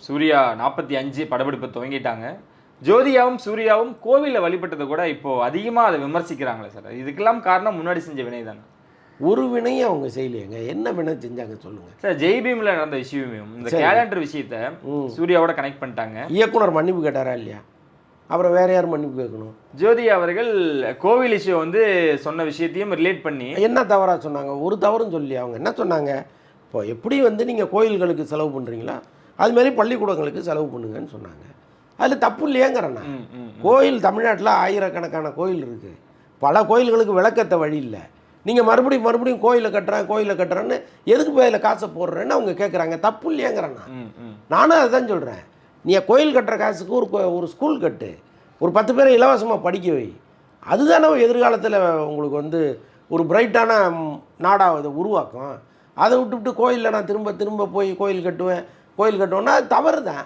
சூர்யா 45 படப்பிடிப்பு துவங்கிட்டாங்க. ஜோதிகாவும் சூர்யாவும் கோவில்ல வழிபட்டதை கூட இப்போ அதிகமா அதை விமர்சிக்கிறாங்களே சார். இதுக்கெல்லாம் காரணம் முன்னாடி செஞ்ச வினை தானே? ஒரு வினையும் அவங்க செய்யலையேங்க. என்ன வினை செஞ்சாங்க சொல்லுங்க சார் ஜெய் பீம்ல நடந்த விஷயமும் இந்த கேலண்டர் விஷயத்தை சூர்யாவோட கனெக்ட் பண்ணிட்டாங்க. இயக்குனர் மன்னிப்பு கேட்டாரா இல்லையா? அப்புறம் வேற யார் மன்னிப்பு கேட்கணும்? ஜோதிகா அவர்கள் கோவில் இஷ்யூ வந்து சொன்ன விஷயத்தையும் ரிலேட் பண்ணி என்ன தவறாக சொன்னாங்க? ஒரு தவறும் சொல்லி அவங்க என்ன சொன்னாங்க? இப்போ எப்படி வந்து நீங்கள் கோயில்களுக்கு செலவு பண்ணுறீங்களா அதுமாரி பள்ளிக்கூடங்களுக்கு செலவு பண்ணுங்கன்னு சொன்னாங்க. அதில் தப்பு இல்லையேங்கிறேண்ணா. கோயில் தமிழ்நாட்டில் ஆயிரக்கணக்கான கோயில் இருக்குது. பல கோயில்களுக்கு விளக்கத்த வழி இல்லை. நீங்கள் மறுபடியும் கோயிலை கட்டுறேன்னு எதுக்கு போய் அதில் காசை போடுறேன்னு அவங்க கேட்குறாங்க. தப்பு இல்லையேங்கிறேண்ணா. நானும் அதுதான் சொல்கிறேன். நீ கோயில் கட்டுற காசுக்கு ஒரு ஸ்கூல் கட்டு, ஒரு 10 பேரை இலவசமாக படிக்க வை. அதுதானே எதிர்காலத்தில் உங்களுக்கு வந்து ஒரு பிரைட்டான நாடாக இதை உருவாக்கும். அதை விட்டுவிட்டு கோயிலில் நான் திரும்ப போய் கோயில் கட்டுவேன்னா அது தவறு தான்.